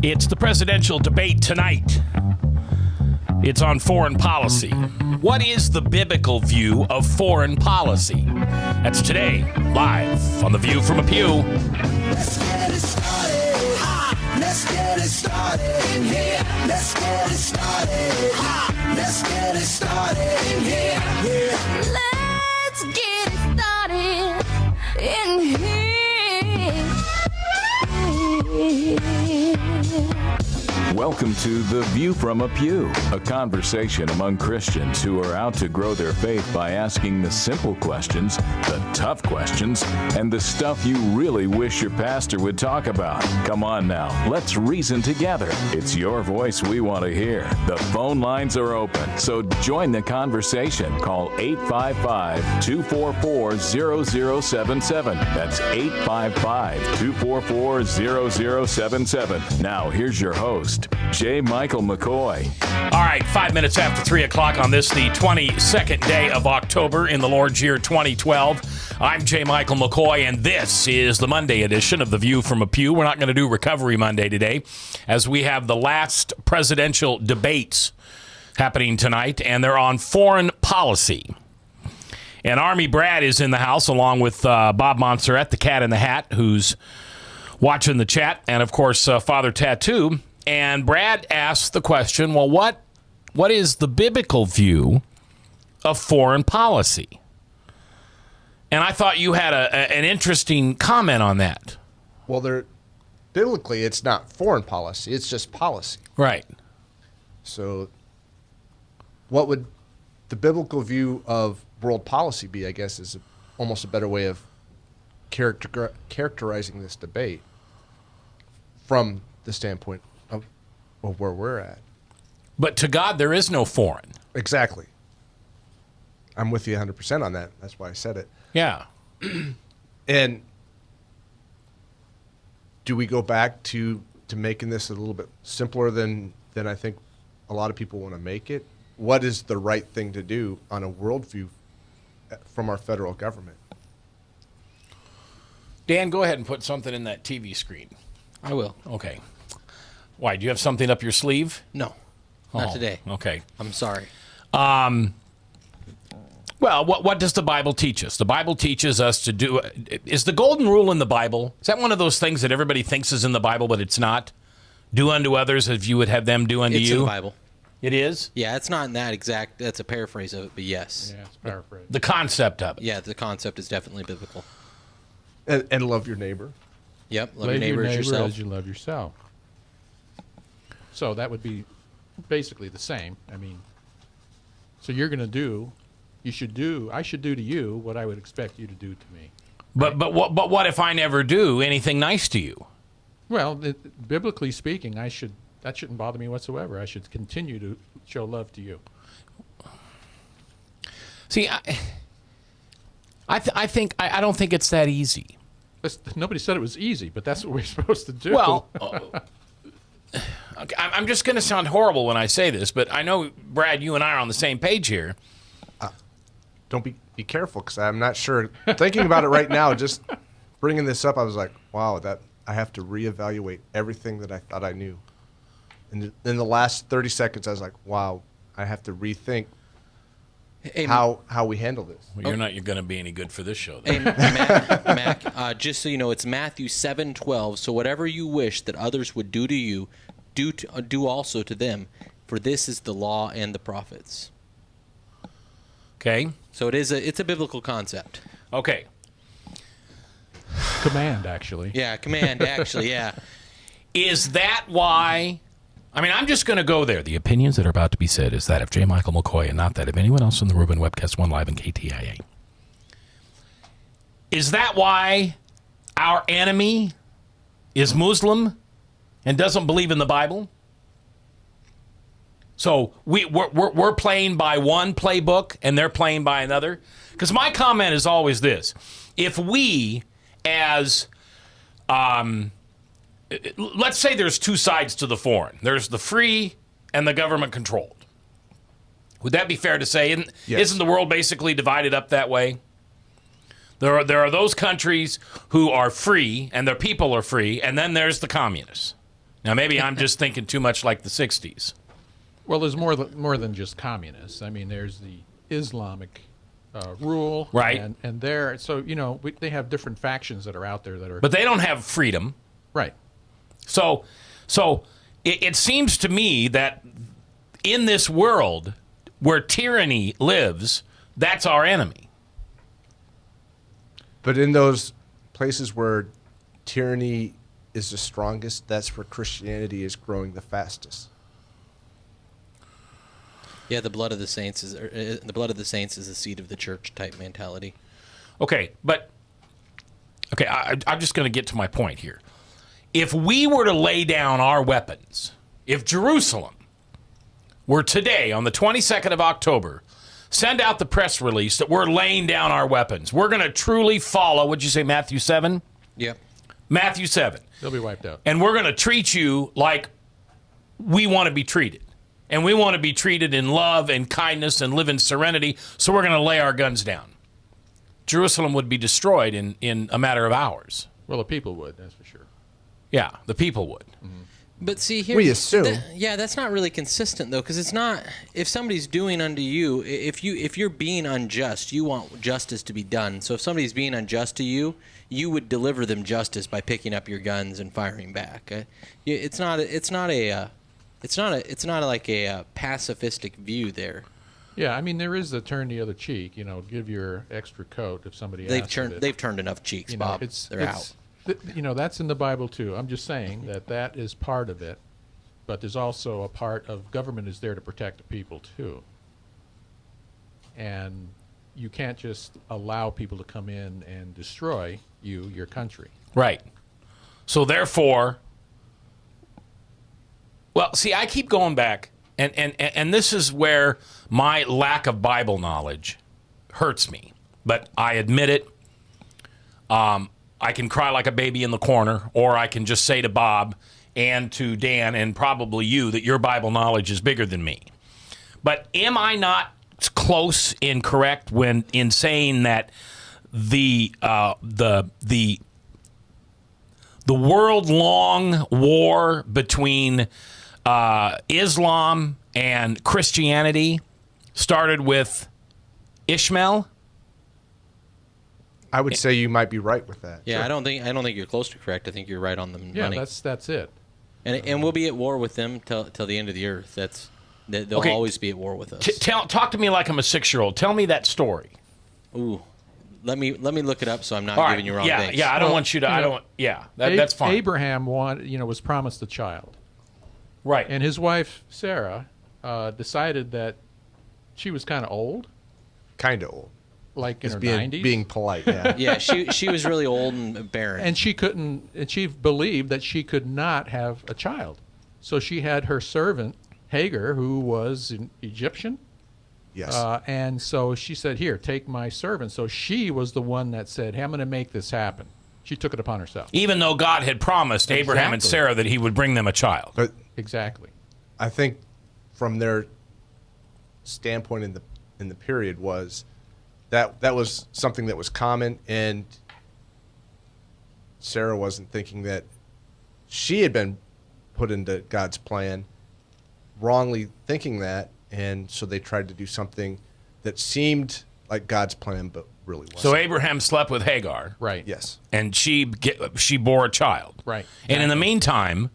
It's the presidential debate tonight. It's on foreign policy. What is the biblical view of foreign policy? That's today, live on The View from a Pew. Let's get it started. Ha! Let's get it started in here. Let's get it started. Ha! Let's get it started in here. Yeah. Let's get it started in here. Welcome to The View from a Pew, a conversation among Christians who are out to grow their faith by asking the simple questions, the tough questions, and the stuff you really wish your pastor would talk about. Come on now, let's reason together. It's your voice we want to hear. The phone lines are open, so join the conversation. Call 855-244-0077. That's 855-244-0077. Now, here's your host, J. Michael McCoy. All right, 5 minutes after 3 o'clock on this, the 22nd day of October in the Lord's year 2012. I'm J. Michael McCoy, and this is the Monday edition of The View from a Pew. We're not going to do Recovery Monday today, as we have the last presidential debates happening tonight, and they're on foreign policy. And Army Brad is in the house, along with Bob Montserrat, the cat in the hat, who's watching the chat, and, of course, Father Tattoo. And Brad asked the question, well, what is the biblical view of foreign policy? And I thought you had an interesting comment on that. Well, biblically, it's not foreign policy. It's just policy. Right. So what would the biblical view of world policy be, I guess, is almost a better way of characterizing this debate from the standpoint of where we're at. But to God, there is no foreign. Exactly. I'm with you 100% on that. That's why I said it. Yeah. And do we go back to making this a little bit simpler than I think a lot of people want to make it? What is the right thing to do on a worldview from our federal government? Dan, go ahead and put something in that TV screen. I will. Okay. Why, do you have something up your sleeve? No, not today. Okay. I'm sorry. Well, what does the Bible teach us? The Bible teaches us to do... Is the golden rule in the Bible? Is that one of those things that everybody thinks is in the Bible, but it's not? Do unto others as you would have them do unto you? It's in the Bible. It is? Yeah, it's not in that exact... That's a paraphrase of it, but yes. Yeah, it's paraphrase. The concept of it. Yeah, the concept is definitely biblical. And love your neighbor. Yep, love your neighbor as yourself. as you love yourself. So that would be basically the same. I mean, so you're going to do... I should do to you what I would expect you to do to me. But what if I never do anything nice to you? Well, biblically speaking, that shouldn't bother me whatsoever. I should continue to show love to you. See, I don't think it's that easy. Nobody said it was easy, but that's what we're supposed to do. Well, I'm just going to sound horrible when I say this, but I know, Brad, you and I are on the same page here. Don't be careful, because I'm not sure. Thinking about it right now, just bringing this up, I was like, wow, that I have to reevaluate everything that I thought I knew. And in the last 30 seconds, I was like, wow, I have to rethink how we handle this. Well, you're going to be any good for this show, though. Hey, Mac, just so you know, it's Matthew 7:12. So whatever you wish that others would do to you, do also to them, for this is the law and the prophets. Okay. So it's a biblical concept. Okay. Command, actually. Yeah, command, actually, yeah. Is that why... I mean, I'm just going to go there. The opinions that are about to be said is that of J. Michael McCoy and not that of anyone else on the Rubin Webcast 1 Live and KTIA. Is that why our enemy is Muslim and doesn't believe in the Bible? So we're playing by one playbook and they're playing by another? Because my comment is always this. If we, as... let's say there's two sides to the foreign. There's the free and the government-controlled. Would that be fair to say? Yes. Isn't the world basically divided up that way? There are those countries who are free and their people are free, and then there's the communists. Now, maybe I'm just thinking too much like the 60s. Well, there's more than just communists. I mean, there's the Islamic rule. Right. And there, so, they have different factions that are out there that are. But they don't have freedom. Right. So it seems to me that in this world where tyranny lives, that's our enemy. But in those places where tyranny is the strongest, that's where Christianity is growing the fastest. Yeah, the blood of the saints is the seed of the church type mentality. Okay, I'm just going to get to my point here. If we were to lay down our weapons, if Jerusalem were today, on the 22nd of October, send out the press release that we're laying down our weapons, we're going to truly follow, what'd you say, Matthew 7? Yep. Matthew 7. They'll be wiped out. And we're going to treat you like we want to be treated. And we want to be treated in love and kindness and live in serenity, so we're going to lay our guns down. Jerusalem would be destroyed in a matter of hours. Well, the people would, that's for sure. Yeah, the people would. Mm-hmm. But see, here We assume. that's not really consistent though, because it's not. If somebody's doing unto you, if you're being unjust, you want justice to be done. So if somebody's being unjust to you, you would deliver them justice by picking up your guns and firing back. It's not like a pacifistic view there. Yeah, I mean, there is the turn the other cheek. Give your extra coat if somebody asks for it. They've turned enough cheeks, Bob. They're out. That's in the Bible too. I'm just saying that is part of it, but there's also a part of government is there to protect the people too. And you can't just allow people to come in and destroy your country. Right. So therefore, well, see, I keep going back, and this is where my lack of Bible knowledge hurts me. But I admit it. I can cry like a baby in the corner, or I can just say to Bob and to Dan and probably you that your Bible knowledge is bigger than me. But am I not close and correct in saying that the world-long war between Islam and Christianity started with Ishmael? I would say you might be right with that. Yeah, sure. I don't think you're close to correct. I think you're right on the money. Yeah, that's it. And we'll be at war with them till the end of the earth. They'll Okay. always be at war with us. Talk to me like I'm a 6-year-old. Tell me that story. Ooh, let me look it up so I'm not All right. giving you wrong Yeah, things. yeah. I don't want you to. That's fine. Abraham was promised a child, Right. and his wife Sarah decided that she was kind of old, Kind of old. like in her Being 90s. being polite, yeah. Yeah, she was really old and barren. And she couldn't, and she believed that she could not have a child. So she had her servant, Hagar, who was an Egyptian. Yes. And so she said, here, take my servant. So she was the one that said, hey, I'm going to make this happen. She took it upon herself. Even though God had promised Abraham and Exactly. Sarah that he would bring them a child. But Exactly. I think from their standpoint in the period was that was something that was common, and Sarah wasn't thinking that she had been put into God's plan, wrongly thinking that, and so they tried to do something that seemed like God's plan but really wasn't. So Abraham slept with Hagar. Right. Yes. And she bore a child. Right. And in the meantime,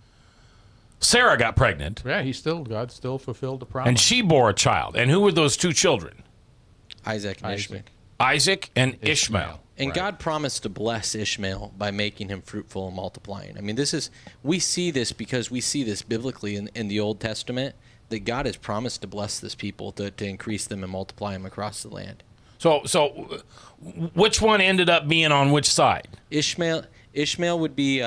Sarah got pregnant, Yeah, God still fulfilled the promise. and she bore a child. And who were those two children? Isaac and Ishmael. Isaac. Isaac and Ishmael. And Right. God promised to bless Ishmael by making him fruitful and multiplying. I mean, we see this because we see this biblically in the Old Testament, that God has promised to bless this people, to increase them and multiply them across the land. So which one ended up being on which side? Ishmael would be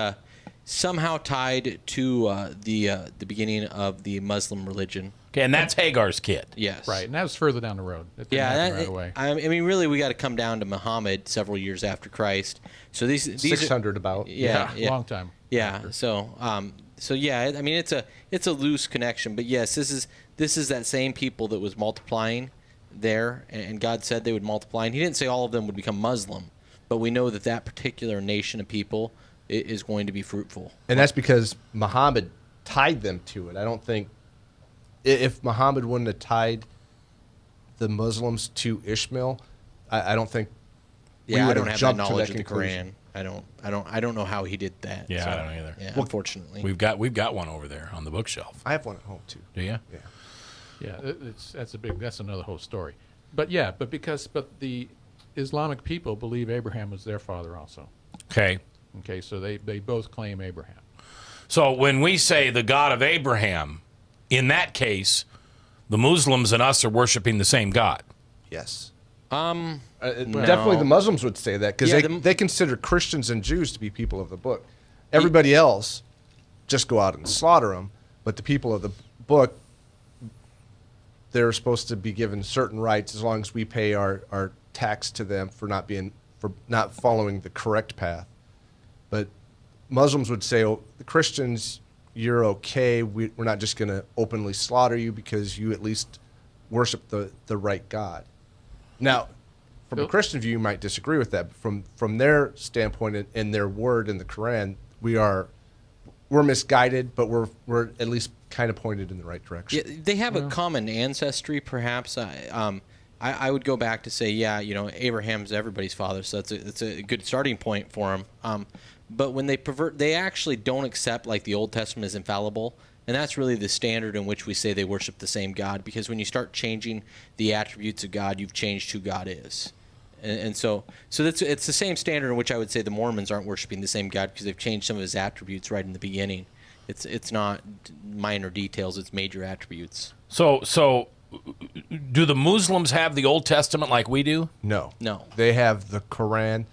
somehow tied to the beginning of the Muslim religion. Okay, and that's Hagar's kid. Yes. Right, and that was further down the road. It didn't Yeah, happen right away. I mean, really, we got to come down to Muhammad several years after Christ. So these 600 about. Yeah, long time. Yeah. So yeah, I mean, it's a loose connection, but yes, this is that same people that was multiplying there, and God said they would multiply. And He didn't say all of them would become Muslim, but we know that particular nation of people is going to be fruitful. And that's because Muhammad tied them to it. I don't think if Muhammad wouldn't have tied the Muslims to Ishmael, I don't think we Yeah, I would don't have have that jumped to knowledge that of the conclusion. Quran. I don't know how he did that. Yeah, so, I don't either. Yeah, unfortunately. We've got one over there on the bookshelf. I have one at home too. Do you? Yeah. Yeah, that's another whole story. But the Islamic people believe Abraham was their father also. Okay. Okay, so they both claim Abraham. So when we say the God of Abraham, in that case, the Muslims and us are worshiping the same God. Yes. No. Definitely the Muslims would say that because Yeah, they consider Christians and Jews to be people of the book. Everybody else just go out and slaughter them, but the people of the book, they're supposed to be given certain rights as long as we pay our tax to them for not following the correct path. But Muslims would say, oh, the Christians, you're okay. We're not just going to openly slaughter you because you at least worship the right God. Now, from a Christian view, you might disagree with that. But from their standpoint and their word in the Quran, we're misguided, but we're at least kind of pointed in the right direction. Yeah, they have a common ancestry, perhaps. I would go back to say, Abraham's everybody's father, so it's a good starting point for him. But when they actually don't accept like the Old Testament is infallible, and that's really the standard in which we say they worship the same God. Because when you start changing the attributes of God, you've changed who God is. And so it's the same standard in which I would say the Mormons aren't worshiping the same God because they've changed some of his attributes right in the beginning. It's not minor details; it's major attributes. So do the Muslims have the Old Testament like we do? No. They have the Quran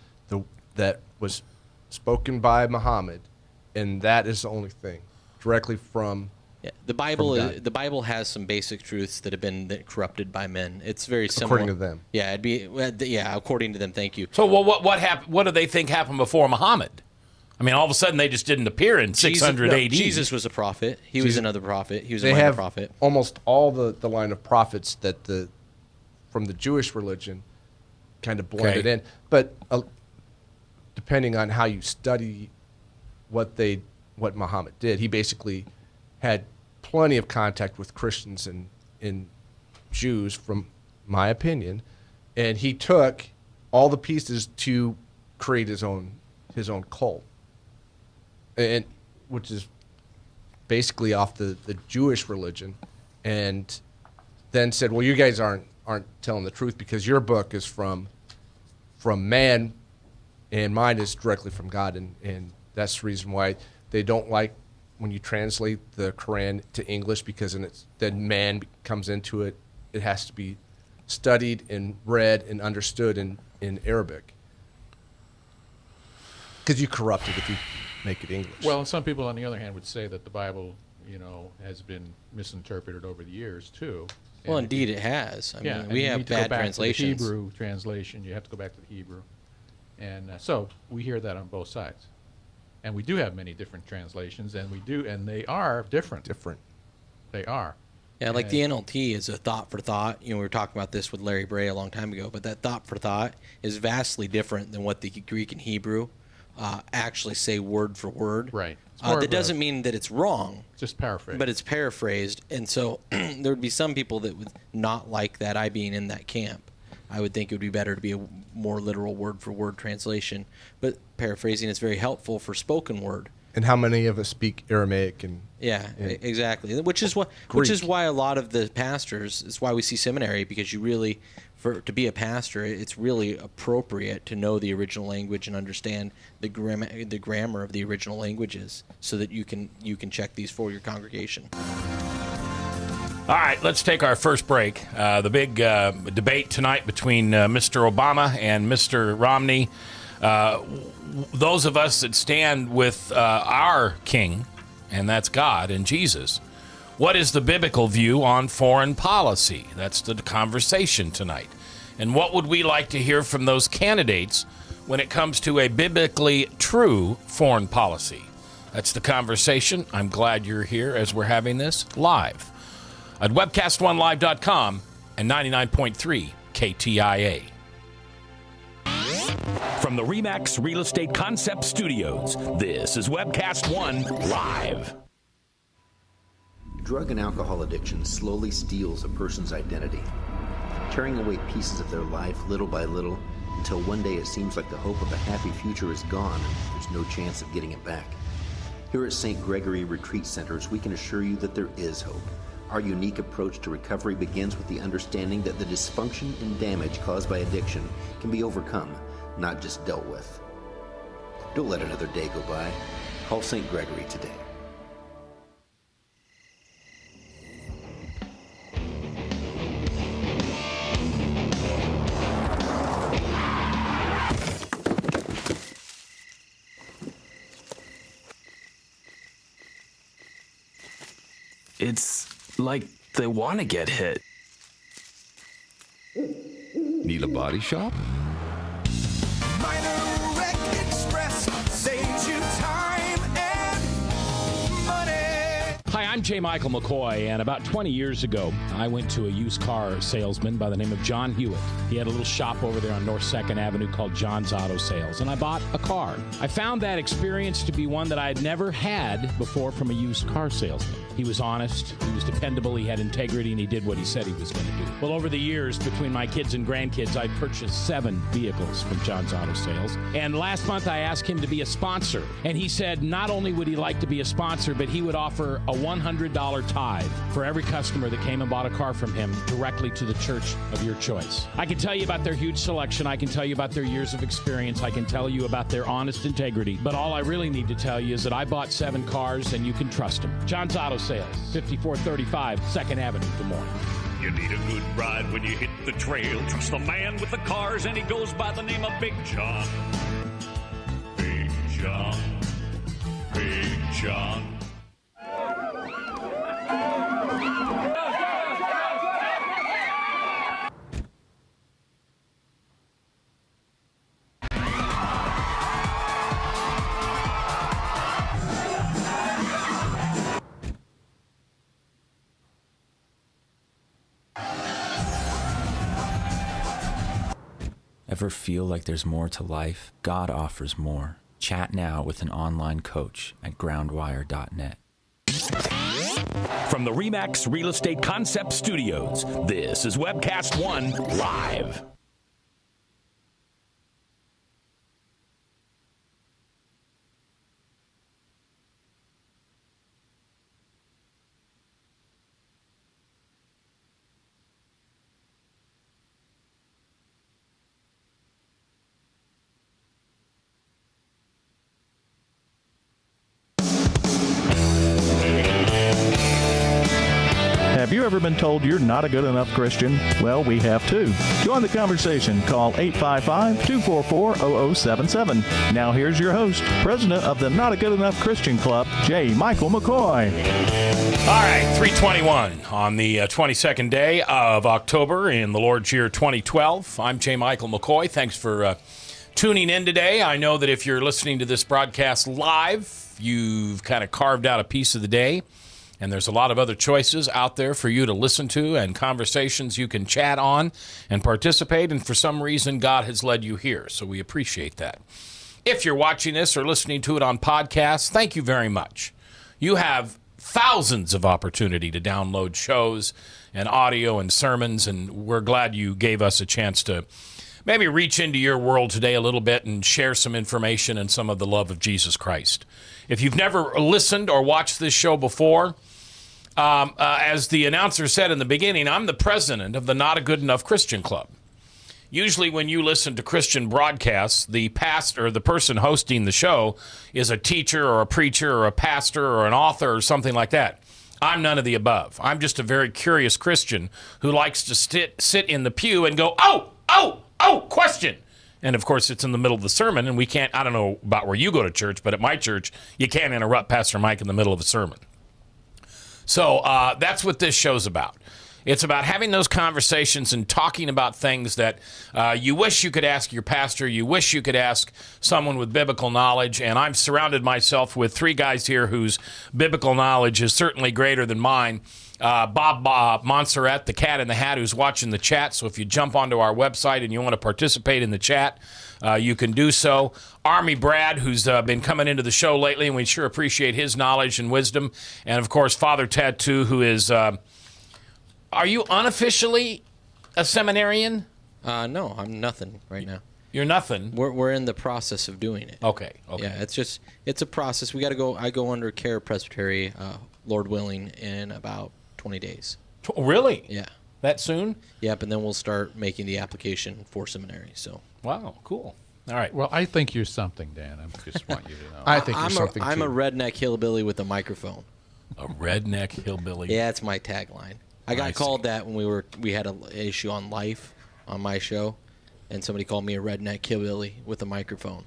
that was spoken by Muhammad, and that is the only thing directly from. Yeah, the Bible. from God. The Bible has some basic truths that have been corrupted by men. It's very similar. According to them. Yeah, according to them. Thank you. So what happened? What do they think happened before Muhammad? I mean, all of a sudden they just didn't appear in 600 AD. Jesus was a prophet. He was another prophet. He was a They minor have prophet. almost all the line of prophets that from the Jewish religion kind of blended in. But depending on how you study what Muhammad did, he basically had plenty of contact with Christians and Jews, from my opinion, and he took all the pieces to create his own cult, and which is basically off the Jewish religion, and then said, well, you guys aren't telling the truth because your book is from man and mine is directly from God, and that's the reason why they don't like when you translate the Quran to English, because then man comes into it. It has to be studied and read and understood in Arabic, because you corrupt it if you make it English. Well, and some people, on the other hand, would say that the Bible, has been misinterpreted over the years too. Well, And indeed, it has. I mean, and we you have need to go bad back to the translations. Hebrew translation. You have to go back to the Hebrew, and so we hear that on both sides. And we do have many different translations, and they are different. They are. Yeah, like the NLT is a thought for thought. We were talking about this with Larry Bray a long time ago, but that thought for thought is vastly different than what the Greek and Hebrew actually say word for word. Right. That doesn't mean that it's wrong. Just paraphrase. But it's paraphrased, and so there would be some people that would not like that, I being in that camp. I would think it would be better to be a more literal word-for-word translation. But paraphrasing is very helpful for spoken word. And how many of us speak Aramaic and Exactly. Which is why a lot of the pastors, it's why we see seminary, because you really, to be a pastor, it's really appropriate to know the original language and understand the grammar of the original languages, so that you can check these for your congregation. All right, let's take our first break. The big debate tonight between Mr. Obama and Mr. Romney. Those of us that stand with our king, and that's God and Jesus. What is the biblical view on foreign policy? That's the conversation tonight. And what would we like to hear from those candidates when it comes to a biblically true foreign policy? That's the conversation. I'm glad you're here as we're having this live at webcast1live.com and 99.3 KTIA. From the RE/MAX Real Estate Concept Studios, this is Webcast One Live. Drug and alcohol addiction slowly steals a person's identity, tearing away pieces of their life little by little until one day it seems like the hope of a happy future is gone and there's no chance of getting it back. Here at St. Gregory Retreat Centers, we can assure you that there is hope. Our unique approach to recovery begins with the understanding that the dysfunction and damage caused by addiction can be overcome, not just dealt with. Don't let another day go by. Call St. Gregory today. It's like they want to get hit. Need a body shop? Minor Wreck Express saves you time and money. Hi, I'm J. Michael McCoy, and about 20 years ago, I went to a used car salesman by the name of John Hewitt. He had a little shop over there on North 2nd Avenue called John's Auto Sales, and I bought a car. I found that experience to be one that I had never had before from a used car salesman. He was honest, he was dependable, he had integrity, and he did what he said he was going to do. Well, over the years, between my kids and grandkids, I've purchased 7 vehicles from John's Auto Sales. And last month, I asked him to be a sponsor. And he said not only would he like to be a sponsor, but he would offer a $100 tithe for every customer that came and bought a car from him directly to the church of your choice. I can tell you about their huge selection. I can tell you about their years of experience. I can tell you about their honest integrity. But all I really need to tell you is that I bought 7 cars, and you can trust them. John's Auto Sales, 5435 2nd Avenue, Des Moines. You need a good ride when you hit the trail. Trust the man with the cars, and he goes by the name of Big John. Big John. Big John. Ever feel like there's more to life? God offers more. Chat now with an online coach at groundwire.net. From the RE/MAX Real Estate Concept Studios, this is Webcast One Live. Have you ever been told you're not a good enough Christian? Well, we have too. Join the conversation. Call 855-244-0077. Now here's your host, president of the Not a Good Enough Christian Club, J. Michael McCoy. All right, 3:21 on the 22nd day of October in the Lord's year 2012. I'm J. Michael McCoy. Thanks for tuning in today. I know that if you're listening to this broadcast live, you've kind of carved out a piece of the day. And there's a lot of other choices out there for you to listen to and conversations you can chat on and participate. And for some reason, God has led you here. So we appreciate that. If you're watching this or listening to it on podcasts, thank you very much. You have thousands of opportunity to download shows and audio and sermons. And we're glad you gave us a chance to maybe reach into your world today a little bit and share some information and some of the love of Jesus Christ. If you've never listened or watched this show before, as the announcer said in the beginning, I'm the president of the Not a Good Enough Christian Club. Usually when you listen to Christian broadcasts, the pastor, the person hosting the show is a teacher or a preacher or a pastor or an author or something like that. I'm none of the above. I'm just a very curious Christian who likes to sit in the pew and go, oh, question. And, of course, it's in the middle of the sermon, and we can't, I don't know about where you go to church, but at my church, you can't interrupt Pastor Mike in the middle of a sermon. So that's what this show's about. It's about having those conversations and talking about things that you wish you could ask your pastor, you wish you could ask someone with biblical knowledge, and I've surrounded myself with three guys here whose biblical knowledge is certainly greater than mine. Bob Montserrat, the cat in the hat, who's watching the chat. So if you jump onto our website and you want to participate in the chat, you can do so. Army Brad, who's been coming into the show lately, and we sure appreciate his knowledge and wisdom. And, of course, Father Tattoo, who is, are you unofficially a seminarian? No, I'm nothing right now. You're nothing? We're in the process of doing it. Okay. Yeah, it's a process. We got to go. I go under care presbytery, Lord willing, in about 20 days. Really? Yeah. That soon? Yep, and then we'll start making the application for seminary. So. Wow, cool. All right. Well, I think you're something, Dan. I just want you to know. I think you're something, too. I'm a redneck hillbilly with a microphone. A redneck hillbilly? Yeah, it's my tagline. I got called that when we had an issue on Life on my show, and somebody called me a redneck hillbilly with a microphone.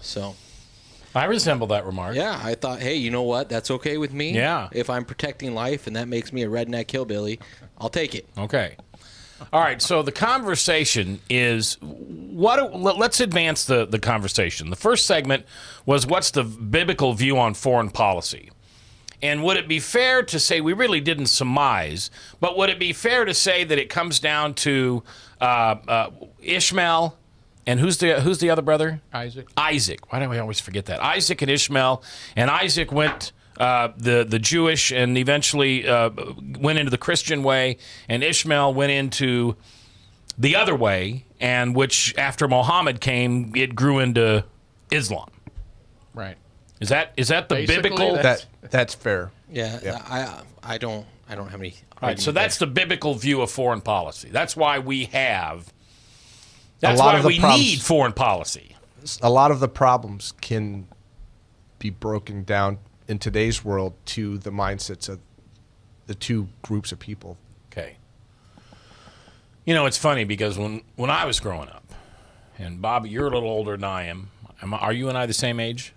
So. I resemble that remark. Yeah, I thought, hey, you know what? That's okay with me. Yeah. If I'm protecting life and that makes me a redneck hillbilly, I'll take it. Okay. All right, so the conversation is let's advance the conversation. The first segment was what's the biblical view on foreign policy? And would it be fair to say, we really didn't surmise, but would it be fair to say that it comes down to Ishmael, and who's the other brother? Isaac. Isaac. Why do we always forget that? Isaac and Ishmael. And Isaac went the Jewish and eventually went into the Christian way, and Ishmael went into the other way, and which after Muhammad came, it grew into Islam. Right. Is that the Basically, biblical? That's fair. Yeah. I don't have any. All right, so that's the biblical view of foreign policy. That's why we have. That's why we need foreign policy. A lot of the problems can be broken down in today's world to the mindsets of the two groups of people. Okay. You know, it's funny because when I was growing up, and Bob, you're a little older than I am. Are you and I the same age?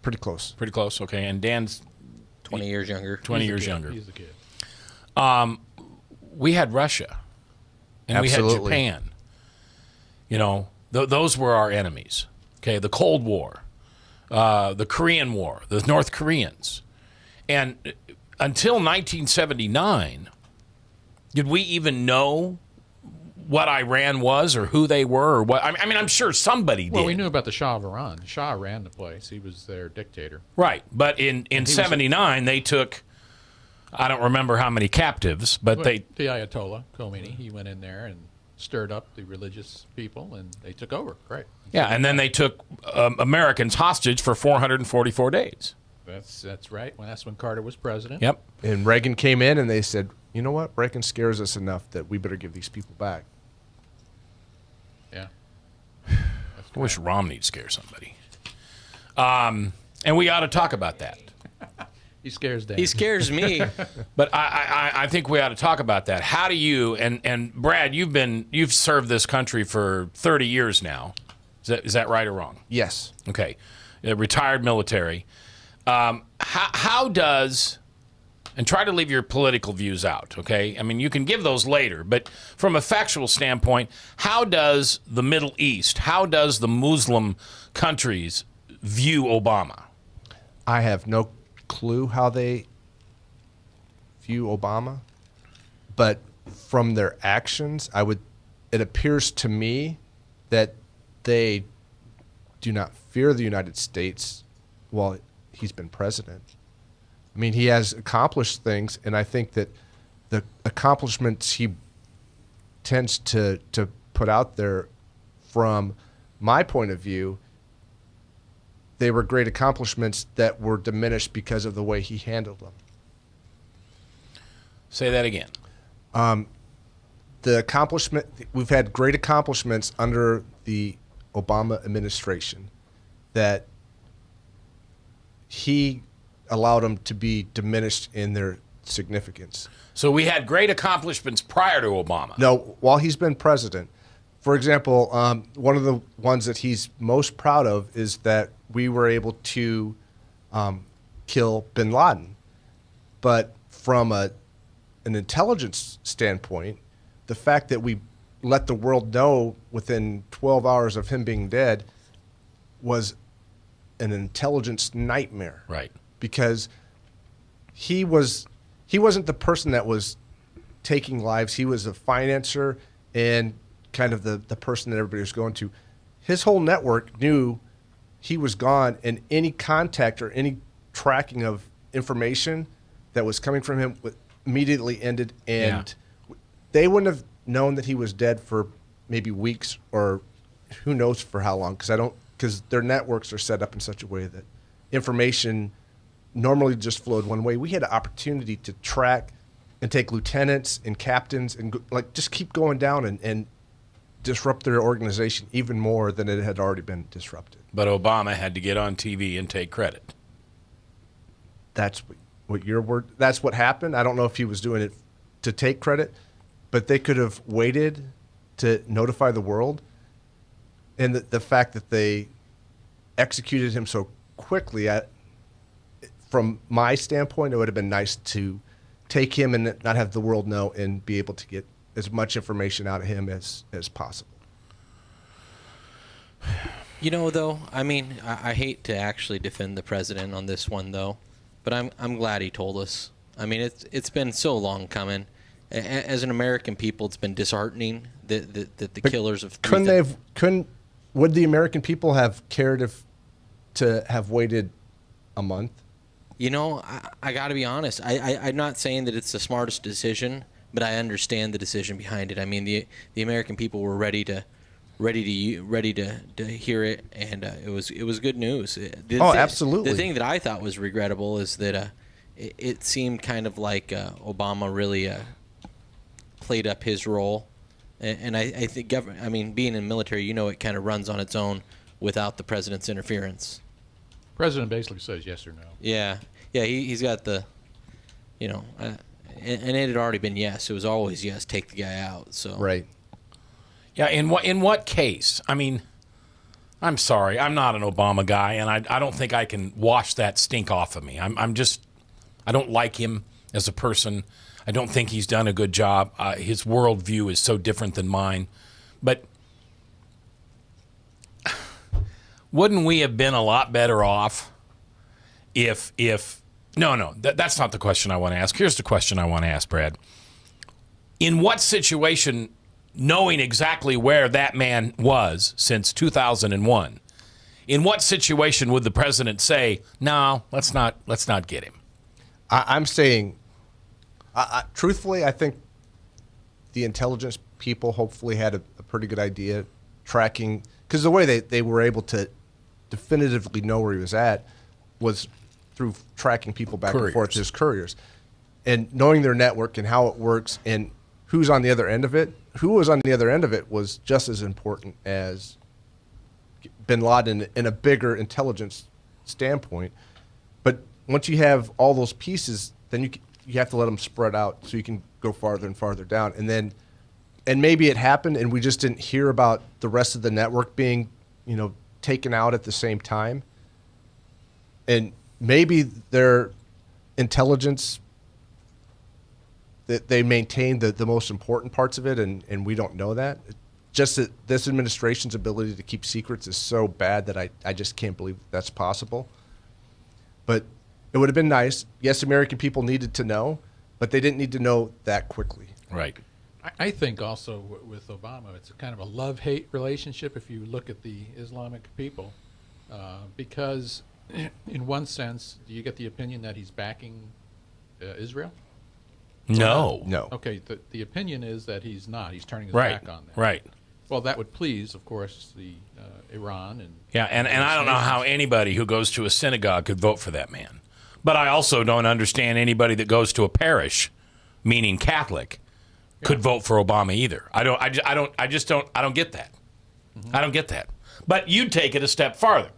Pretty close. Pretty close, okay. And Dan's 20 years younger. 20 years younger. He's the kid. We had Russia, and Absolutely. we had Japan. You know, those were our enemies. Okay, the Cold War, the Korean War, the North Koreans. And until 1979, did we even know what Iran was or who they were or what? I mean, I'm sure somebody did. Well, we knew about the Shah of Iran. The Shah ran the place. He was their dictator. Right. But in 79, they took, I don't remember how many captives, but The Ayatollah Khomeini, he went in there and stirred up the religious people, and they took over. Right. Yeah, and then they took Americans hostage for 444 days. That's right. Well, that's when Carter was president. Yep. And Reagan came in, and they said, you know what? Reagan scares us enough that we better give these people back. Yeah. I wish Romney'd scare somebody. And we ought to talk about that. He scares Dan. He scares me. But I think we ought to talk about that. How do you and Brad? You've served this country for 30 years now. Is that right or wrong? Yes. Okay, retired military. How does, and try to leave your political views out. Okay, I mean you can give those later, but from a factual standpoint, how does the Middle East, how does the Muslim countries view Obama? I have no clue how they view Obama, but from their actions, it appears to me that they do not fear the United States while he's been president. I mean, he has accomplished things, and I think that the accomplishments he tends to put out there, from my point of view, they were great accomplishments that were diminished because of the way he handled them. Say that again. We've had great accomplishments under the Obama administration that he allowed them to be diminished in their significance. So we had great accomplishments prior to Obama. No, while he's been president. For example, one of the ones that he's most proud of is that we were able to kill bin Laden. But from an an intelligence standpoint, the fact that we let the world know within 12 hours of him being dead was an intelligence nightmare. Right. Because he wasn't the person that was taking lives. He was a financer and kind of the person that everybody was going to. His whole network knew he was gone, and any contact or any tracking of information that was coming from him immediately ended, and they wouldn't have known that he was dead for maybe weeks or who knows for how long, because their networks are set up in such a way that information normally just flowed one way. We had an opportunity to track and take lieutenants and captains and just keep going down and disrupt their organization even more than it had already been disrupted. But Obama had to get on TV and take credit. That's what your word. That's what happened. I don't know if he was doing it to take credit, but they could have waited to notify the world. And the fact that they executed him so quickly, from my standpoint, it would have been nice to take him and not have the world know and be able to get as much information out of him as possible. You know, though, I mean, I hate to actually defend the president on this one, though, but I'm glad he told us. I mean, it's been so long coming. As an American people, it's been disheartening that the killers of would the American people have cared to have waited a month? You know, I got to be honest. I'm not saying that it's the smartest decision, but I understand the decision behind it. I mean, the American people were ready to hear it, and it was good news. Absolutely. The thing that I thought was regrettable is that it seemed kind of like Obama really played up his role, and I think being in the military, you know, it kind of runs on its own without the president's interference. President basically says yes or no. Yeah, he's got the, you know, and it had already been yes. It was always yes, take the guy out. So right. Yeah, in what case? I mean, I'm sorry, I'm not an Obama guy, and I don't think I can wash that stink off of me. I don't like him as a person. I don't think he's done a good job. His worldview is so different than mine. But wouldn't we have been a lot better off if no, that's not the question I want to ask. Here's the question I want to ask, Brad. In what situation, knowing exactly where that man was since 2001, in what situation would the president say, no, let's not get him? I'm saying, truthfully, I think the intelligence people hopefully had a pretty good idea tracking, because the way they were able to definitively know where he was at was through tracking people back and forth as couriers, and knowing their network and how it works and who's on the other end of it. Who was on the other end of it was just as important as bin Laden in a bigger intelligence standpoint. But once you have all those pieces, then you have to let them spread out so you can go farther and farther down. And maybe it happened and we just didn't hear about the rest of the network being, taken out at the same time. And maybe their intelligence, that they maintain the most important parts of it, and we don't know that. Just that this administration's ability to keep secrets is so bad that I just can't believe that's possible. But it would have been nice. Yes, American people needed to know, but they didn't need to know that quickly. Right. I think also with Obama, it's a kind of a love-hate relationship if you look at the Islamic people, because in one sense, do you get the opinion that he's backing Israel? No. Okay, the opinion is that he's not. He's turning his right. back on them. Right. Well, that would please, of course, the Iran and and I don't know how anybody who goes to a synagogue could vote for that man. But I also don't understand anybody that goes to a parish, meaning Catholic, could vote for Obama either. I don't get that. Mm-hmm. I don't get that. But you'd take it a step farther,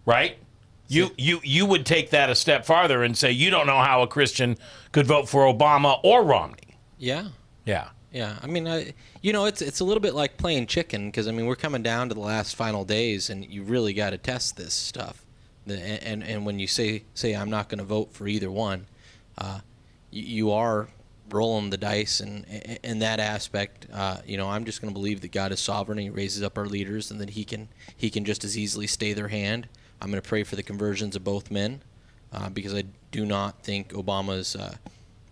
right? You would take that a step farther and say you don't know how a Christian could vote for Obama or Romney. Yeah. Yeah. Yeah. I mean, it's a little bit like playing chicken, because we're coming down to the last final days, and you really got to test this stuff. And when you say I'm not going to vote for either one, you are rolling the dice, and in that aspect, I'm just going to believe that God is sovereign. And he raises up our leaders, and that He can just as easily stay their hand. I'm going to pray for the conversions of both men, because I do not think Obama's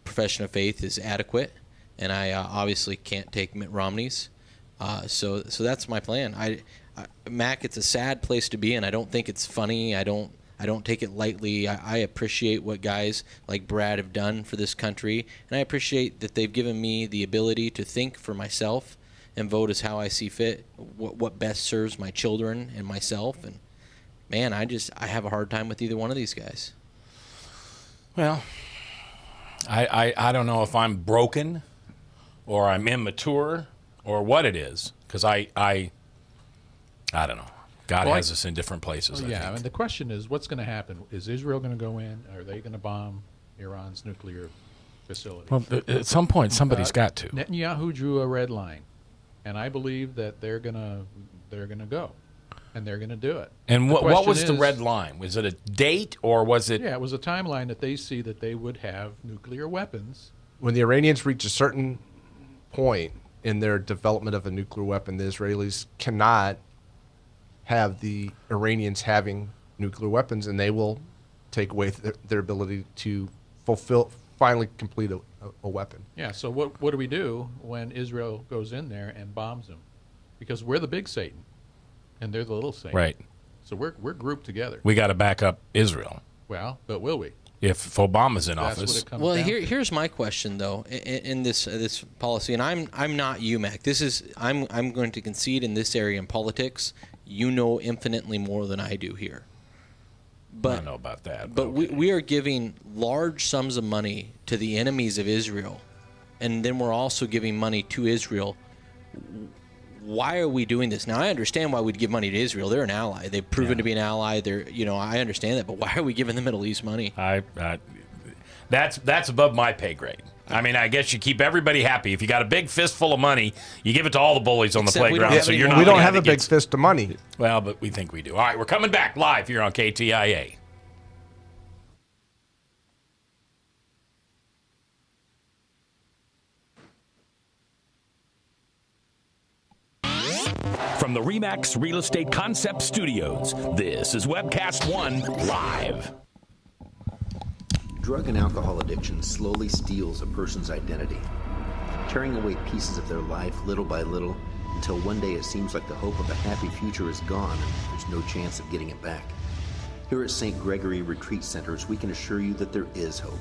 profession of faith is adequate, and I obviously can't take Mitt Romney's. So that's my plan. Mac, it's a sad place to be in. I don't think it's funny. I don't take it lightly. I appreciate what guys like Brad have done for this country, and I appreciate that they've given me the ability to think for myself and vote as how I see fit, what best serves my children and myself. And man, I have a hard time with either one of these guys. Well, I don't know if I'm broken or I'm immature or what it is, because I don't know. God has us in different places. I mean, the question is, what's going to happen? Is Israel going to go in? Are they going to bomb Iran's nuclear facility? Well, at some point, somebody's got to. Netanyahu drew a red line, and I believe that they're going to go, and they're going to do it. And what was the red line? Was it a date, or was it? Yeah, it was a timeline that they see that they would have nuclear weapons. When the Iranians reach a certain point in their development of a nuclear weapon, the Israelis cannot have the Iranians having nuclear weapons, and they will take away their ability to finally complete a weapon. Yeah, so what do we do when Israel goes in there and bombs them? Because we're the big Satan, and they're the little Satan. Right. So we're grouped together. We got to back up Israel. Well, but will we? If Obama's in That's office. what it comes Well, down to. here's my question though in this policy, and I'm not you, Mac. I'm going to concede in this area in politics. You know infinitely more than I do here. But I don't know about that. But we are giving large sums of money to the enemies of Israel, and then we're also giving money to Israel. Why are we doing this? Now, I understand why we'd give money to Israel. They're an ally. They've proven to be an ally. I understand that. But why are we giving the Middle East money? That's above my pay grade. I mean, I guess you keep everybody happy. If you got a big fistful of money, you give it to all the bullies on the playground. We don't have a big fist of money. Well, but we think we do. All right, we're coming back live here on KTIA. From the RE/MAX Real Estate Concept Studios, this is Webcast One Live. Drug and alcohol addiction slowly steals a person's identity, tearing away pieces of their life little by little until one day it seems like the hope of a happy future is gone and there's no chance of getting it back. Here at St. Gregory Retreat Centers, we can assure you that there is hope.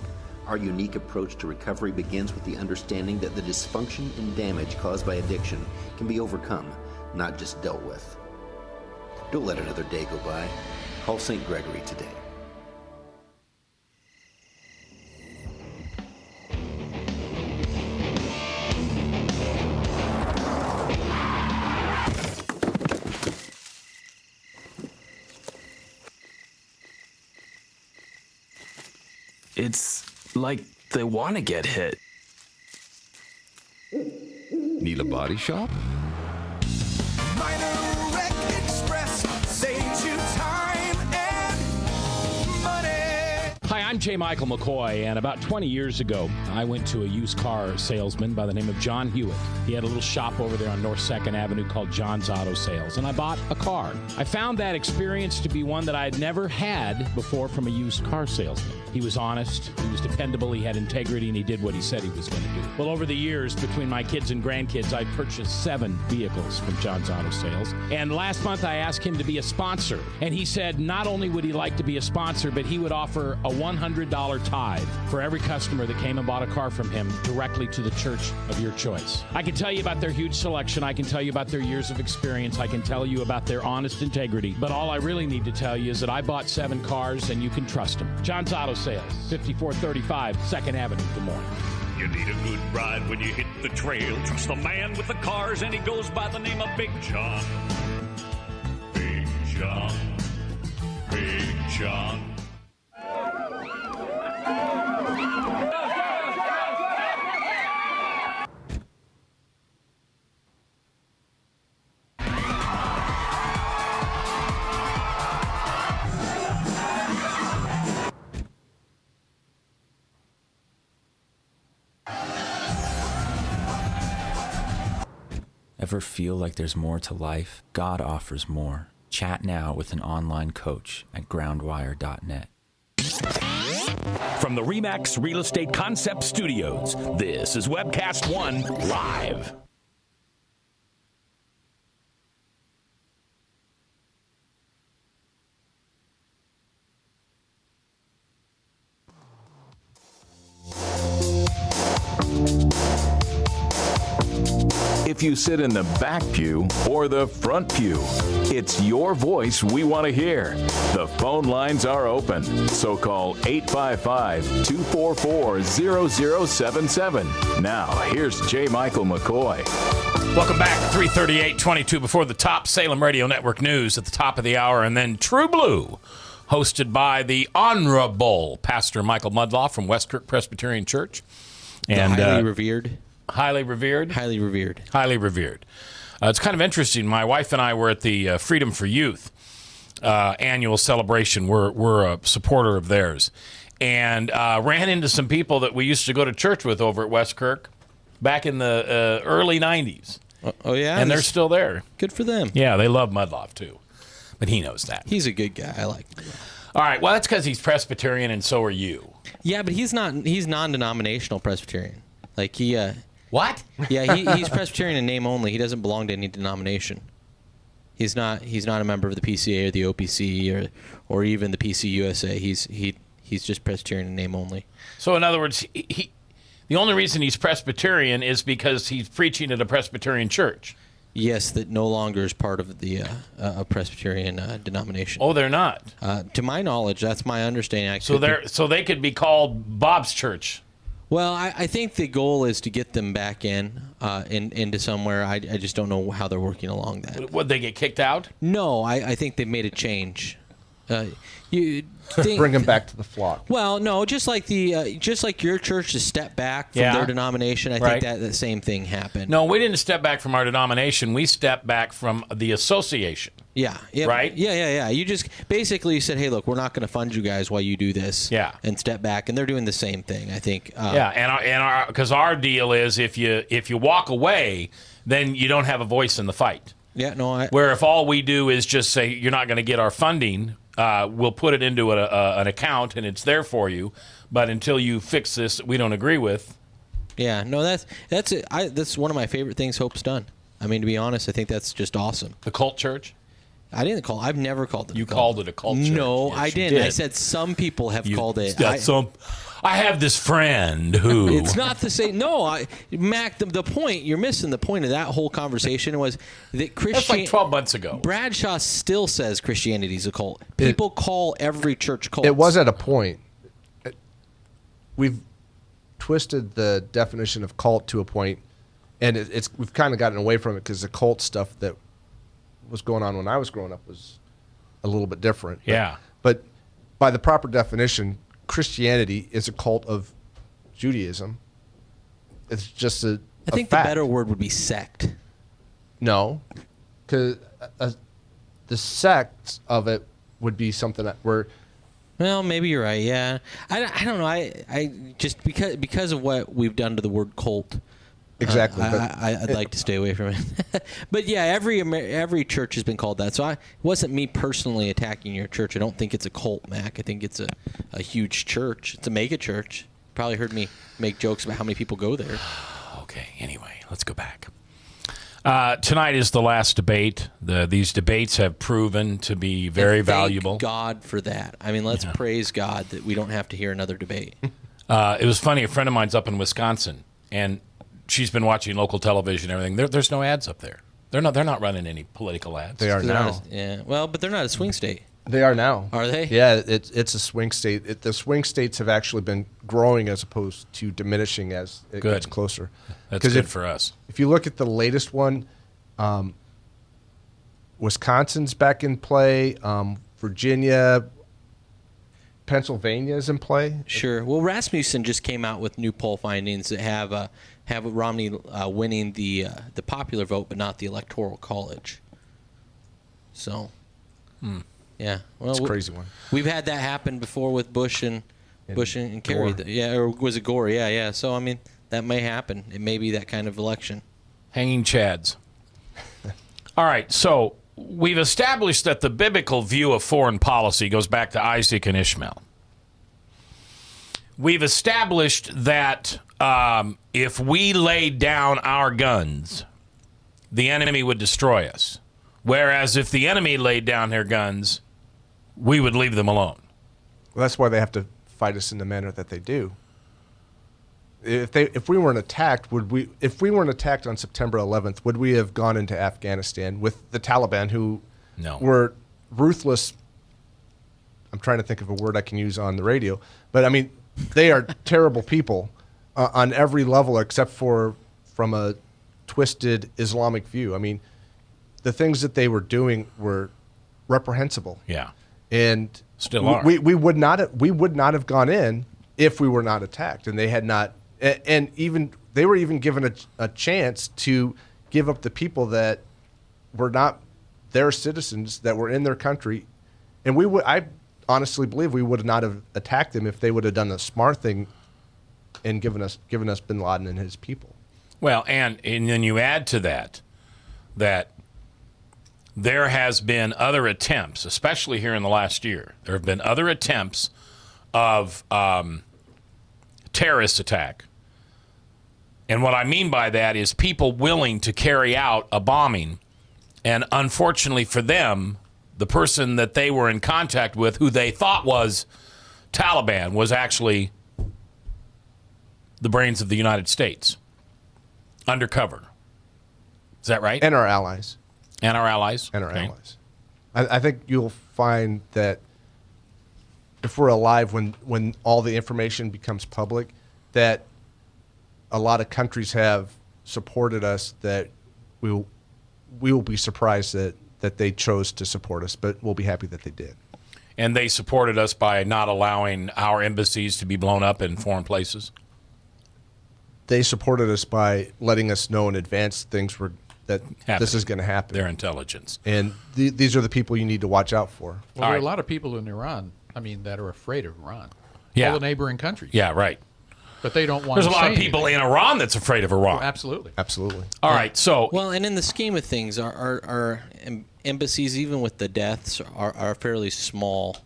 Our unique approach to recovery begins with the understanding that the dysfunction and damage caused by addiction can be overcome, not just dealt with. Don't let another day go by. Call St. Gregory today. It's like they want to get hit. Need a body shop? Minor Wreck Express saves you time and money. Hi, I'm J. Michael McCoy, and about 20 years ago, I went to a used car salesman by the name of John Hewitt. He had a little shop over there on North 2nd Avenue called John's Auto Sales, and I bought a car. I found that experience to be one that I had never had before from a used car salesman. He was honest, he was dependable, he had integrity, and he did what he said he was going to do. Well, over the years, between my kids and grandkids, I purchased 7 vehicles from John's Auto Sales. And last month, I asked him to be a sponsor. And he said not only would he like to be a sponsor, but he would offer a $100 tithe for every customer that came and bought a car from him directly to the church of your choice. I can tell you about their huge selection. I can tell you about their years of experience. I can tell you about their honest integrity. But all I really need to tell you is that I bought 7 cars, and you can trust them. John's Auto Sales, 5435 2nd Avenue, Des Moines. You need a good ride when you hit the trail. Trust the man with the cars, and he goes by the name of Big John. Big John. Big John. Ever feel like there's more to life? God offers more. Chat now with an online coach at groundwire.net. From the RE/MAX Real Estate Concept Studios, this is Webcast One Live. If you sit in the back pew or the front pew, it's your voice we want to hear. The phone lines are open, so call 855-244-0077. Now, here's J. Michael McCoy. Welcome back. 3:38:22 before the top Salem Radio Network news at the top of the hour, and then True Blue, hosted by the Honorable Pastor Michael Mudloff from Westkirk Presbyterian Church. And highly revered. Highly revered? Highly revered. Highly revered. It's kind of interesting. My wife and I were at the Freedom for Youth annual celebration. We're a supporter of theirs. And ran into some people that we used to go to church with over at Westkirk back in the early 90s. Oh, yeah? And they're still there. Good for them. Yeah, they love Mudloff, too. But he knows that. He's a good guy. I like him. All right. Well, that's because he's Presbyterian, and so are you. Yeah, but he's non-denominational Presbyterian. Like, he... What? Yeah, he's Presbyterian in name only. He doesn't belong to any denomination. He's not a member of the PCA or the OPC or even the PCUSA. He's just Presbyterian in name only. So in other words, the only reason he's Presbyterian is because he's preaching at a Presbyterian church. Yes, that no longer is part of the a Presbyterian denomination. Oh, they're not. To my knowledge, that's my understanding. So they could be called Bob's Church. Well, I think the goal is to get them back into somewhere. I just don't know how they're working along that. Would they get kicked out? No, I think they've made a change. You bring them back to the flock. Well, no, just like your church to step back from their denomination. I think that the same thing happened. No, we didn't step back from our denomination. We stepped back from the association. Yeah. Right? Yeah. You just basically said, hey, look, we're not going to fund you guys while you do this. Yeah. And step back, and they're doing the same thing, I think. Because our deal is if you walk away, then you don't have a voice in the fight. Yeah. No. Where if all we do is just say you're not going to get our funding, we'll put it into an account and it's there for you. But until you fix this, we don't agree with. Yeah. No. That's it. That's one of my favorite things Hope's done. I mean, to be honest, I think that's just awesome. The cult church. I've never called it. You called it a cult church. No, yes, I didn't. I said some people have called it. I have this friend who. It's not the same. No, Mac. The point you're missing. The point of that whole conversation was that That's like 12 months ago. Bradshaw still says Christianity's a cult. People call every church cult. It was at a point. We've twisted the definition of cult to a point, and we've kind of gotten away from it because the cult stuff that was going on when I was growing up was a little bit different. But by the proper definition, Christianity is a cult of Judaism. It's just a I think fact. the better word would be sect. No, because the sect of it would be something that we're. Well, maybe you're right. Yeah, I don't know. I just because of what we've done to the word cult. Exactly. I'd like to stay away from it. But yeah, every church has been called that. So it wasn't me personally attacking your church. I don't think it's a cult, Mac. I think it's a huge church. It's a mega church. Probably heard me make jokes about how many people go there. Okay, anyway, let's go back. Tonight is the last debate. These debates have proven to be very valuable. Thank God for that. I mean, let's praise God that we don't have to hear another debate. It was funny. A friend of mine's up in Wisconsin, and she's been watching local television and everything. There's no ads up there. They're not running any political ads. They are now. Yeah. Well, but they're not a swing state. They are now. Are they? Yeah, it's a swing state. The swing states have actually been growing as opposed to diminishing as it gets closer. That's good for us. If you look at the latest one, Wisconsin's back in play. Virginia, Pennsylvania is in play. Sure. Well, Rasmussen just came out with new poll findings that have Romney winning the popular vote, but not the Electoral College. So, yeah, well, it's a crazy one. We've had that happen before with Bush and Kerry. Yeah, or was it Gore? Yeah. So I mean, that may happen. It may be that kind of election. Hanging Chads. All right, so we've established that the biblical view of foreign policy goes back to Isaac and Ishmael. We've established that if we laid down our guns, the enemy would destroy us. Whereas if the enemy laid down their guns, we would leave them alone. Well, that's why they have to fight us in the manner that they do. If we weren't attacked, if we weren't attacked on September 11th, would we have gone into Afghanistan with the Taliban, who were ruthless? I'm trying to think of a word I can use on the radio, but I mean, they are terrible people on every level except for from a twisted Islamic view. I mean, the things that they were doing were reprehensible. Yeah, and still are. We would not have gone in if we were not attacked, and they had not. And even they were even given a chance to give up the people that were not their citizens, that were in their country, and I honestly believe we would not have attacked them if they would have done the smart thing and given us Bin Laden and his people. Well, and then you add to that there has been other attempts, especially here in the last year. There have been other attempts of terrorist attack. And what I mean by that is people willing to carry out a bombing. And unfortunately for them, the person that they were in contact with, who they thought was Taliban, was actually the brains of the United States. Undercover. Is that right? And our allies. And our allies? And our allies. I think you'll find that if we're alive when all the information becomes public, that a lot of countries have supported us, that we will be surprised that they chose to support us, but we'll be happy that they did. And they supported us by not allowing our embassies to be blown up in foreign places? They supported us by letting us know in advance things that this is going to happen. Their intelligence. And these are the people you need to watch out for. Well, there are a lot of people in Iran, that are afraid of Iran. Yeah. All the neighboring countries. Yeah, right. But they don't want There's to a lot say of people anything. in Iran that's afraid of Iran. Oh, absolutely. Absolutely. All right, so... Well, and in the scheme of things, our embassies, even with the deaths, are fairly small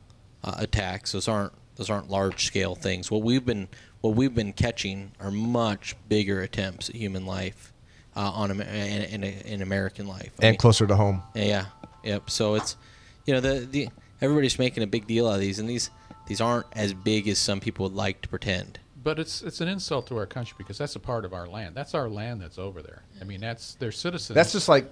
attacks. Those aren't large-scale things. What we've been catching are much bigger attempts at human life in American life. And closer to home. Yeah. Yep. So it's, the everybody's making a big deal out of these, and these aren't as big as some people would like to pretend. But it's an insult to our country because that's a part of our land. That's our land that's over there. That's their citizens. That's just like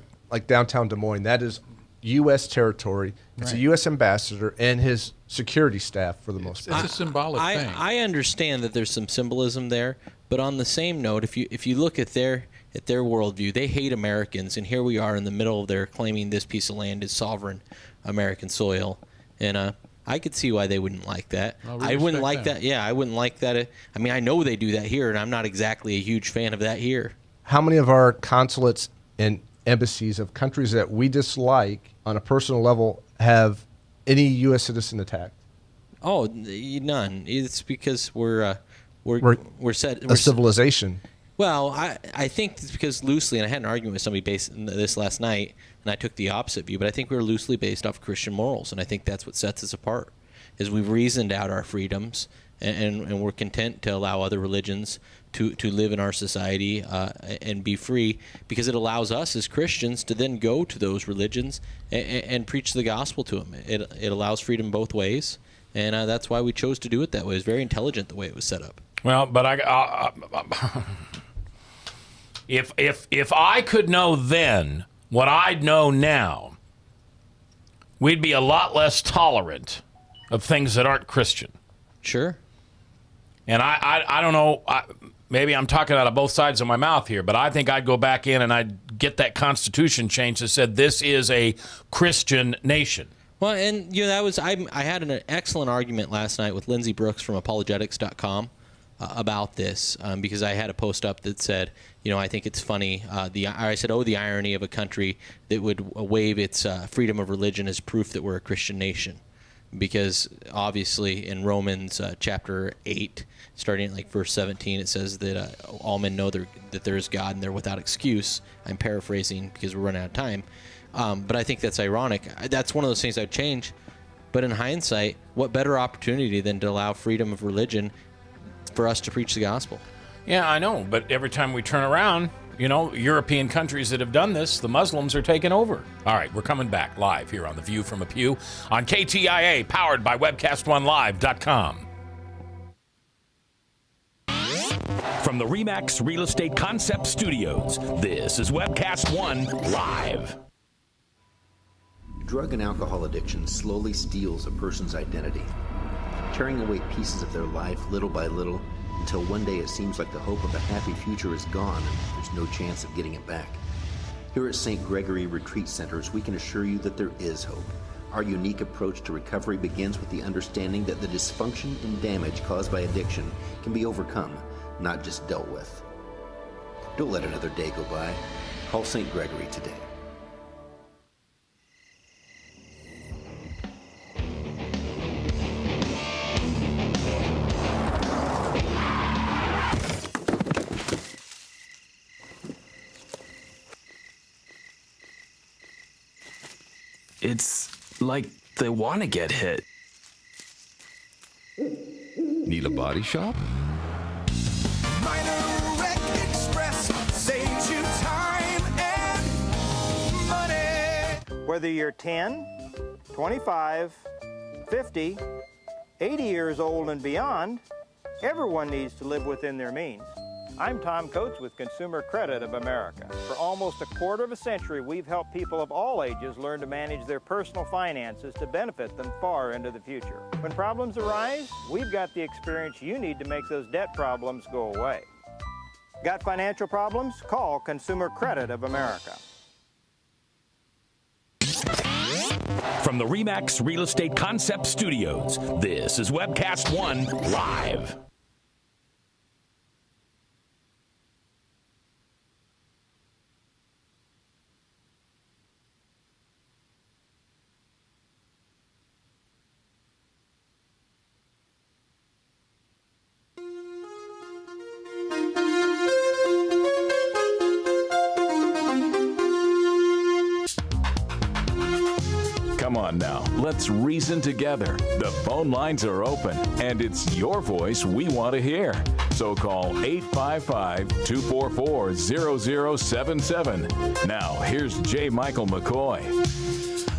downtown Des Moines. That is U.S. territory. It's right. a U.S. ambassador and his security staff for the most part. It's a symbolic thing. I understand that there's some symbolism there, but on the same note, if you look at their worldview, they hate Americans, and here we are in the middle of their claiming this piece of land is sovereign American soil, and I could see why they wouldn't like that. Well, I wouldn't like that. Yeah, I wouldn't like that. I know they do that here, and I'm not exactly a huge fan of that here. How many of our consulates and embassies of countries that we dislike on a personal level have any U.S. citizen attacked? Oh, none. It's because we're set. A civilization. Well, I think it's because loosely, and I had an argument with somebody based on this last night, and I took the opposite view, but I think we're loosely based off Christian morals, and I think that's what sets us apart, is we've reasoned out our freedoms, and we're content to allow other religions to live in our society and be free, because it allows us as Christians to then go to those religions and preach the gospel to them. It allows freedom both ways, and that's why we chose to do it that way. It's very intelligent the way it was set up. Well, but if I could know then what I know now, we'd be a lot less tolerant of things that aren't Christian. Sure. And I don't know, maybe I'm talking out of both sides of my mouth here, but I think I'd go back in and I'd get that Constitution changed that said this is a Christian nation. Well, and I had an excellent argument last night with Lindsey Brooks from apologetics.com about this, because I had a post up that said, I think it's funny. I said, the irony of a country that would waive its freedom of religion as proof that we're a Christian nation. because obviously in Romans chapter 8, starting at like verse 17, it says that all men know that there is God and they're without excuse. I'm paraphrasing because we're running out of time. But I think that's ironic. That's one of those things I'd change. But in hindsight, what better opportunity than to allow freedom of religion for us to preach the gospel? Yeah, I know. But every time we turn around, European countries that have done this, the Muslims are taking over. All right, we're coming back live here on The View from a Pew on KTIA, powered by WebcastOneLive.com. From the RE/MAX Real Estate Concept Studios, this is Webcast One Live. Drug and alcohol addiction slowly steals a person's identity, tearing away pieces of their life little by little until one day it seems like the hope of a happy future is gone and there's no chance of getting it back. Here at St. Gregory Retreat Centers, we can assure you that there is hope. Our unique approach to recovery begins with the understanding that the dysfunction and damage caused by addiction can be overcome, not just dealt with. Don't let another day go by. Call St. Gregory today. It's like they want to get hit. Need a body shop? Minor Wreck Express saves you time and money. Whether you're 10, 25, 50, 80 years old and beyond, everyone needs to live within their means. I'm Tom Coates with Consumer Credit of America. For almost a quarter of a century, we've helped people of all ages learn to manage their personal finances to benefit them far into the future. When problems arise, we've got the experience you need to make those debt problems go away. Got financial problems? Call Consumer Credit of America. From the RE/MAX Real Estate Concept Studios, this is Webcast One Live. Come on now, let's reason together. The phone lines are open, and it's your voice we want to hear. So call 855-244-0077. Now, here's J. Michael McCoy.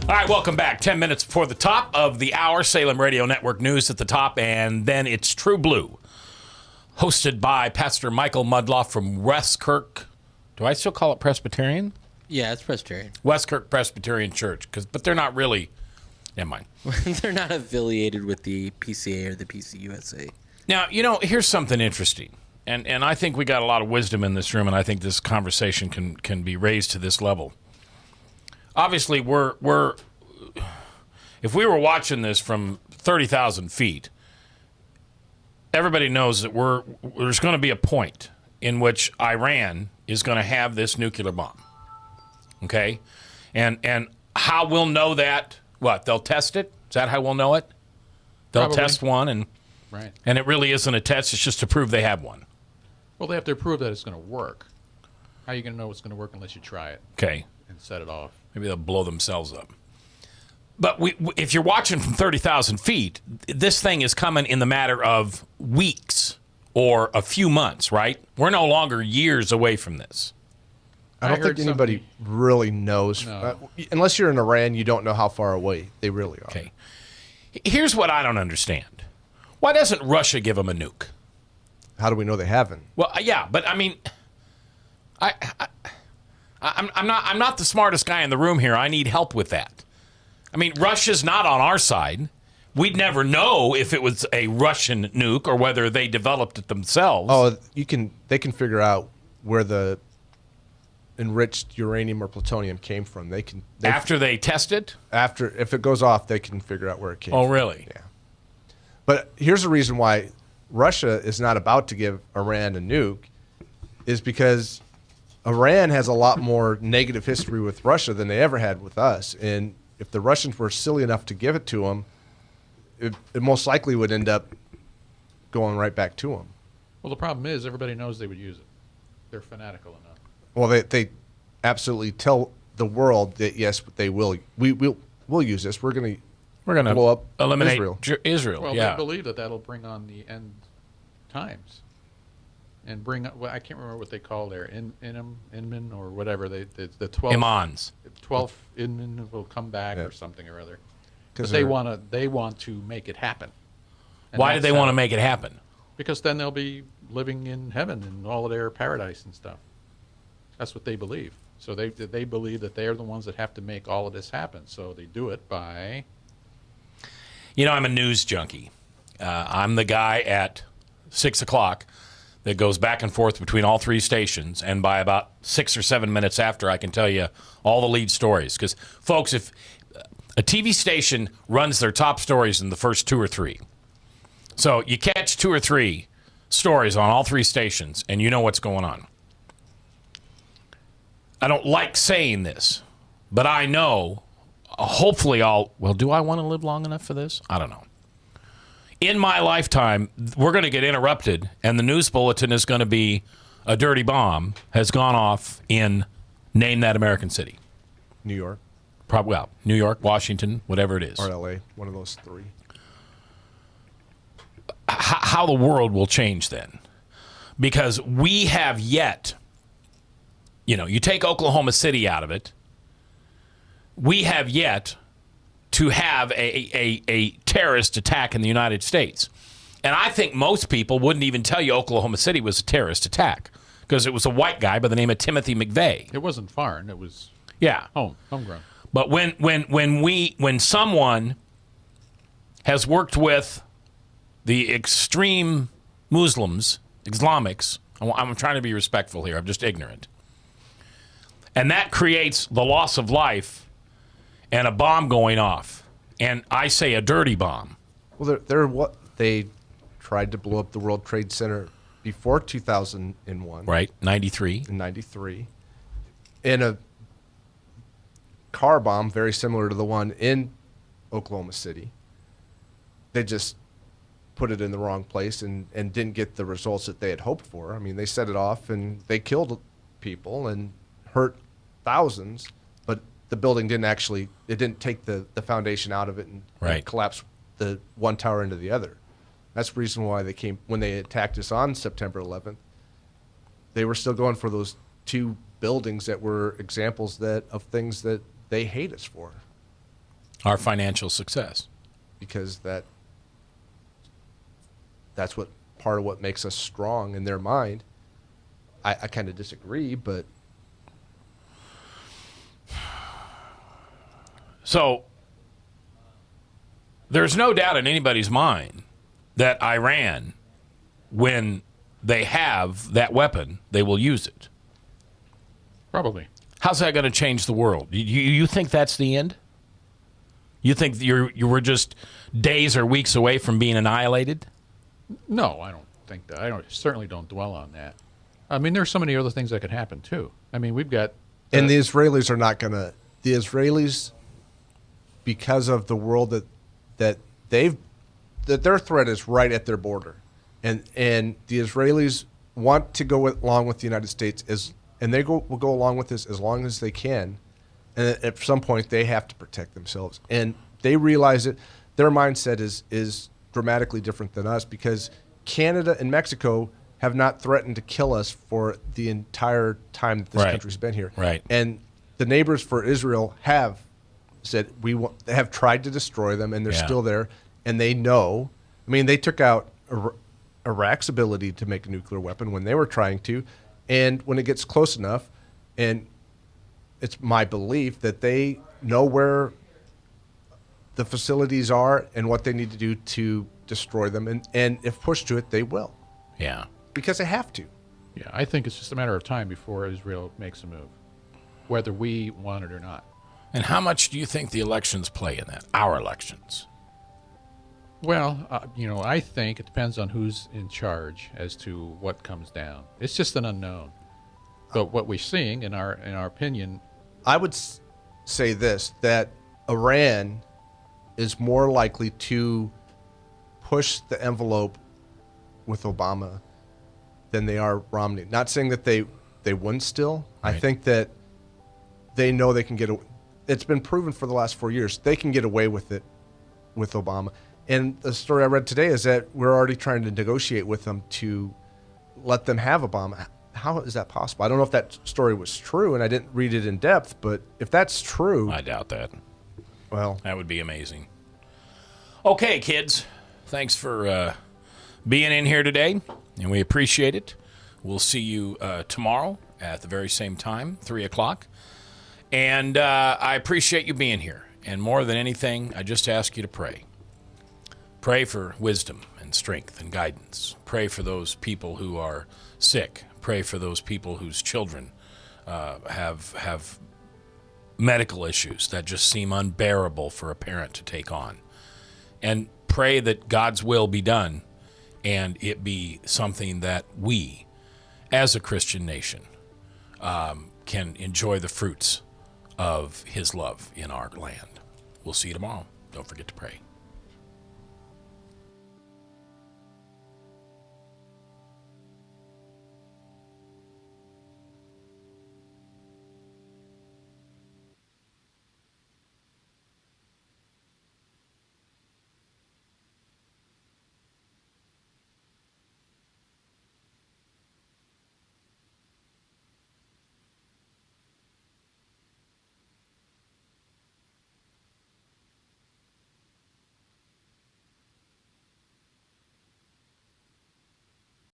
All right, welcome back. 10 minutes before the top of the hour, Salem Radio Network News at the top, and then it's True Blue, hosted by Pastor Michael Mudloff from Westkirk. Do I still call it Presbyterian? Yeah, it's Presbyterian. Westkirk Presbyterian Church, but they're not really. Never mind. They're not affiliated with the PCA or the PCUSA. Now, here's something interesting, and I think we got a lot of wisdom in this room, and I think this conversation can be raised to this level. Obviously, if we were watching this from 30,000 feet, everybody knows that there's going to be a point in which Iran is going to have this nuclear bomb. Okay? And how we'll know that, what, they'll test it? Is that how we'll know it? They'll Probably. test one, Right. and it really isn't a test, it's just to prove they have one. Well, they have to prove that it's going to work. How are you going to know it's going to work unless you try it? Okay. And set it off. Maybe they'll blow themselves up. But if you're watching from 30,000 feet, this thing is coming in the matter of weeks or a few months, right? We're no longer years away from this. I don't think anybody really knows. No. Unless you're in Iran, you don't know how far away they really are. Okay. Here's what I don't understand. Why doesn't Russia give them a nuke? How do we know they haven't? Well, yeah, but I mean, I'm not the smartest guy in the room here. I need help with that. I mean, Russia's not on our side. We'd never know if it was a Russian nuke or whether they developed it themselves. Oh, they can figure out where the enriched uranium or plutonium came from. After they test it? If it goes off, they can figure out where it came from. Oh, really? Yeah. But here's the reason why Russia is not about to give Iran a nuke is because Iran has a lot more negative history with Russia than they ever had with us. And if the Russians were silly enough to give it to them, it most likely would end up going right back to them. Well, the problem is everybody knows they would use it. They're fanatical enough. Well, they absolutely tell the world that yes, they will. We'll use this. We're going to blow up eliminate Israel. Well, yeah. they believe that that'll bring on the end times, and bring up. Well, I can't remember what they call their Inman or whatever. The 12 Imans. 12 Inman will come back or something or other. Because they're- they want to make it happen. And Why do that's they how- want to make it happen? Because then they'll be living in heaven and all of their paradise and stuff. That's what they believe. So they believe that they're the ones that have to make all of this happen. So they do it by. You know, I'm a news junkie. I'm the guy at 6 o'clock that goes back and forth between all three stations, and by about 6 or 7 minutes after, I can tell you all the lead stories. Because, folks, if a TV station runs their top stories in the first 2 or 3, so you catch 2 or 3 stories on all three stations, and you know what's going on. I don't like saying this, but I know, hopefully do I want to live long enough for this? I don't know. In my lifetime, we're going to get interrupted, and the news bulletin is going to be a dirty bomb has gone off in, name that American city. New York. Probably, well, New York, Washington, whatever it is. Or L.A., one of those 3. How the world will change then. Because we have yet, you take Oklahoma City out of it, we have yet to have a terrorist attack in the United States. And I think most people wouldn't even tell you Oklahoma City was a terrorist attack because it was a white guy by the name of Timothy McVeigh. It wasn't foreign. It was homegrown. But when someone has worked with the extreme Muslims, Islamics, I'm trying to be respectful here, I'm just ignorant, and that creates the loss of life and a bomb going off, and I say a dirty bomb. Well, they tried to blow up the World Trade Center before 2001. Right, 93. In 93. In a car bomb very similar to the one in Oklahoma City. They just put it in the wrong place and didn't get the results that they had hoped for. I mean, they set it off and they killed people and hurt thousands, but the building didn't take the foundation out of it and collapse the one tower into the other. That's the reason why when they attacked us on September 11th, they were still going for those 2 buildings that were examples of things that they hate us for. Our financial success. Because that's what part of what makes us strong in their mind. I kind of disagree, but so there's no doubt in anybody's mind that Iran, when they have that weapon, they will use it. Probably. How's that going to change the world? You think that's the end? You think you were just days or weeks away from being annihilated? No, I don't think that. I certainly don't dwell on that. I mean, there's so many other things that could happen too. I mean, we've got. And the Israelis are not going to. The Israelis, because of the world that their threat is right at their border, and the Israelis want to go along with the United States and they will go along with this as long as they can, and at some point they have to protect themselves, and they realize it. Their mindset is dramatically different than us because Canada and Mexico have not threatened to kill us for the entire time that this country's been here. Right. And the neighbors for Israel have said they have tried to destroy them, and they're still there, and they know. I mean, they took out Iraq's ability to make a nuclear weapon when they were trying to, and when it gets close enough, and it's my belief that they know where the facilities are and what they need to do to destroy them, and if pushed to it, they will. Yeah. Because they have to. Yeah, I think it's just a matter of time before Israel makes a move, whether we want it or not. And how much do you think the elections play in that? Our elections? Well, I think it depends on who's in charge as to what comes down. It's just an unknown. But what we're seeing, in our opinion, I would say this: that Iran is more likely to push the envelope with Obama than they are Romney. Not saying that they wouldn't still. Right. I think that they know they can get. It's been proven for the last 4 years they can get away with it with Obama. And the story I read today is that we're already trying to negotiate with them to let them have Obama. How is that possible? I don't know if that story was true, and I didn't read it in depth, but if that's true... I doubt that. Well... That would be amazing. Okay, kids. Thanks for being in here today, and we appreciate it. We'll see you tomorrow at the very same time, 3 o'clock. And I appreciate you being here. And more than anything, I just ask you to pray. Pray for wisdom and strength and guidance. Pray for those people who are sick. Pray for those people whose children have medical issues that just seem unbearable for a parent to take on. And pray that God's will be done and it be something that we, as a Christian nation, can enjoy the fruits of his love in our land. We'll see you tomorrow. Don't forget to pray.